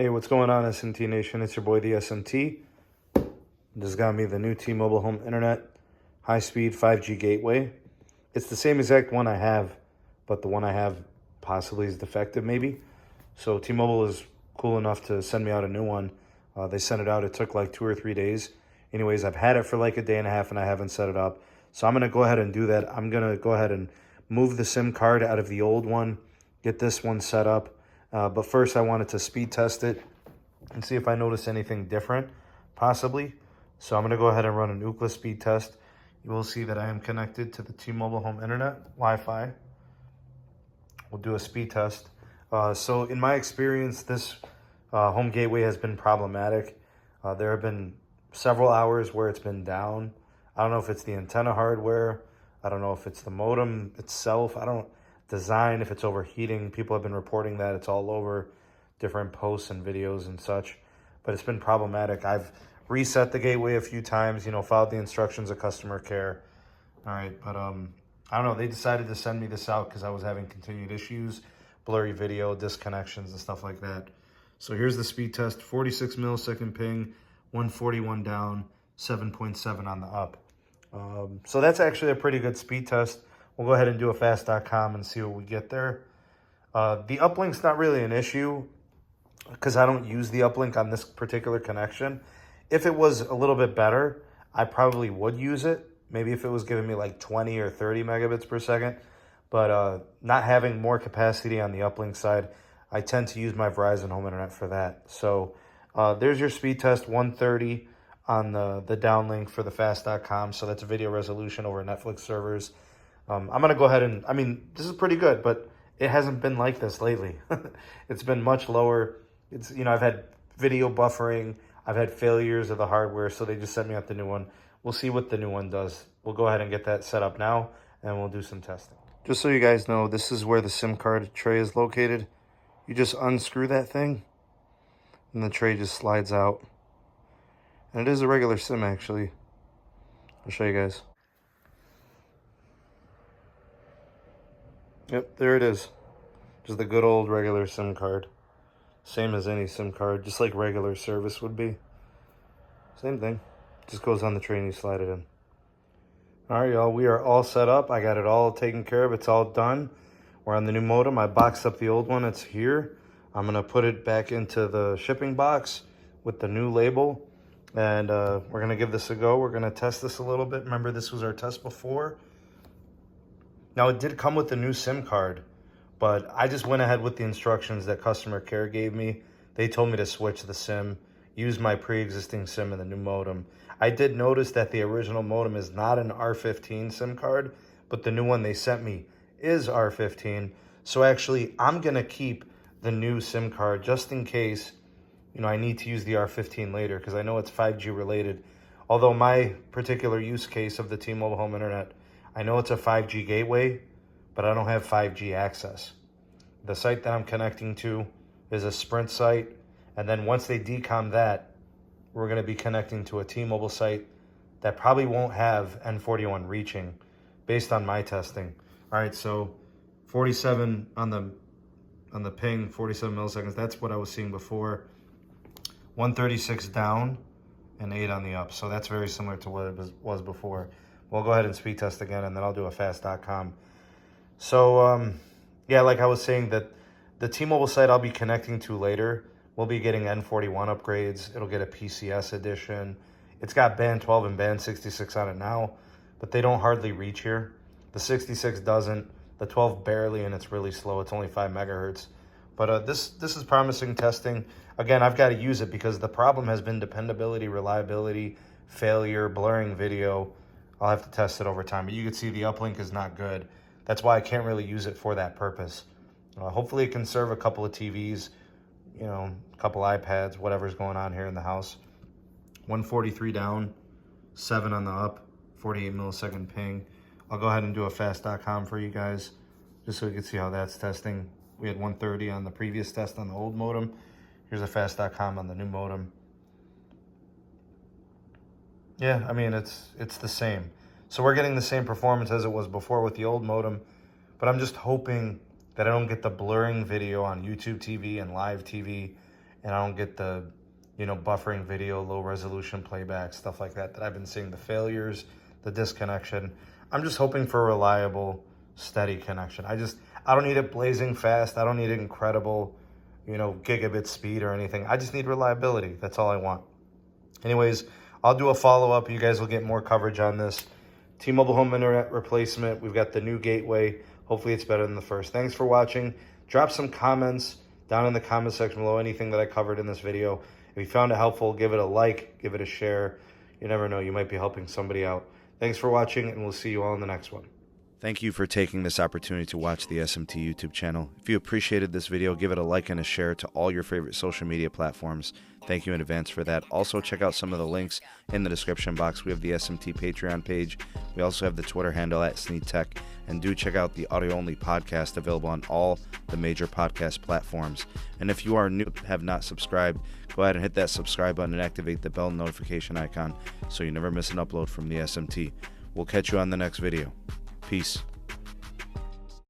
Hey, what's going on, SMT Nation? It's your boy, the SMT. This got me the new T-Mobile Home Internet high-speed 5G gateway. It's the same exact one I have, but the one I have possibly is defective, maybe. So T-Mobile is cool enough to send me out a new one. They sent it out. It took like 2 or 3 days. Anyways, I've had it for like a day and a half, and I haven't set it up. So I'm going to go ahead and do that. I'm going to go ahead and move the SIM card out of the old one, get this one set up. But first, I wanted to speed test it and see if I notice anything different, possibly. So I'm going to go ahead and run an Ookla speed test. You will see that I am connected to the T-Mobile Home Internet Wi-Fi. We'll do a speed test. So in my experience, this home gateway has been problematic. There have been several hours where it's been down. I don't know if it's the antenna hardware. I don't know if it's the modem itself. I don't design, if it's overheating. People have been reporting that. It's all over different posts and videos and such, but it's been problematic. I've reset the gateway a few times, followed the instructions of customer care. All right, but I don't know. They decided to send me this out because I was having continued issues, blurry video, disconnections, and stuff like that. So here's the speed test: 46 millisecond ping, 141 down, 7.7 on the up. So that's actually a pretty good speed test. We'll go ahead and do a fast.com and see what we get there. The uplink's not really an issue because I don't use the uplink on this particular connection. If it was a little bit better, I probably would use it. Maybe if it was giving me like 20 or 30 megabits per second. But not having more capacity on the uplink side, I tend to use my Verizon home internet for that. So there's your speed test, 130 on the downlink for the fast.com. So that's a video resolution over Netflix servers. I'm going to go ahead and, this is pretty good, but it hasn't been like this lately. It's been much lower. It's, I've had video buffering. I've had failures of the hardware, so they just sent me out the new one. We'll see what the new one does. We'll go ahead and get that set up now, and we'll do some testing. Just so you guys know, this is where the SIM card tray is located. You just unscrew that thing, and the tray just slides out. And it is a regular SIM, actually. I'll show you guys. Yep, there it is. Just the good old regular SIM card. Same as any SIM card, just like regular service would be. Same thing. Just goes on the tray and you slide it in. Alright, y'all, we are all set up. I got it all taken care of. It's all done. We're on the new modem. I boxed up the old one. It's here. I'm going to put it back into the shipping box with the new label. And we're going to give this a go. We're going to test this a little bit. Remember, this was our test before. Now, it did come with the new SIM card, but I just went ahead with the instructions that customer care gave me. They told me to switch the SIM, use my pre-existing SIM in the new modem. I did notice that the original modem is not an R15 SIM card, but the new one they sent me is R15. So actually, I'm going to keep the new SIM card just in case, I need to use the R15 later because I know it's 5G related. Although my particular use case of the T-Mobile Home Internet, I know it's a 5G gateway, but I don't have 5G access. The site that I'm connecting to is a Sprint site, and then once they decom that, we're going to be connecting to a T-Mobile site that probably won't have N41 reaching, based on my testing. All right, so 47 on the ping, 47 milliseconds. That's what I was seeing before. 136 down and 8 on the up. So that's very similar to what it was before. We'll go ahead and speed test again, and then I'll do a fast.com. So, yeah, like I was saying, that the T-Mobile site I'll be connecting to later will be getting N41 upgrades. It'll get a PCS edition. It's got band 12 and band 66 on it now, but they don't hardly reach here. The 66 doesn't. The 12 barely, and it's really slow. It's only 5 megahertz. But this is promising testing. Again, I've got to use it because the problem has been dependability, reliability, failure, blurring video. I'll have to test it over time. But you can see the uplink is not good. That's why I can't really use it for that purpose. Hopefully it can serve a couple of TVs, a couple iPads, whatever's going on here in the house. 143 down, 7 on the up, 48 millisecond ping. I'll go ahead and do a fast.com for you guys, just so you can see how that's testing. We had 130 on the previous test on the old modem. Here's a fast.com on the new modem. Yeah, it's the same. So we're getting the same performance as it was before with the old modem, but I'm just hoping that I don't get the blurring video on YouTube TV and live TV and I don't get the, buffering video, low resolution playback, stuff like that I've been seeing, the failures, the disconnection. I'm just hoping for a reliable, steady connection. I don't need it blazing fast. I don't need incredible, gigabit speed or anything. I just need reliability. That's all I want. Anyways, I'll do a follow-up. You guys will get more coverage on this T-Mobile home internet replacement. We've got the new gateway. Hopefully it's better than the first. Thanks for watching. Drop some comments down in the comment section below, anything that I covered in this video. If you found it helpful, give it a like, give it a share. You never know, you might be helping somebody out. Thanks for watching, and we'll see you all in the next one. Thank you for taking this opportunity to watch the SMT YouTube channel. If you appreciated this video, give it a like and a share to all your favorite social media platforms. Thank you in advance for that. Also, check out some of the links in the description box. We have the SMT Patreon page. We also have the Twitter handle @SneedTech. And do check out the audio-only podcast available on all the major podcast platforms. And if you are new, have not subscribed, go ahead and hit that subscribe button and activate the bell notification icon so you never miss an upload from the SMT. We'll catch you on the next video. Peace.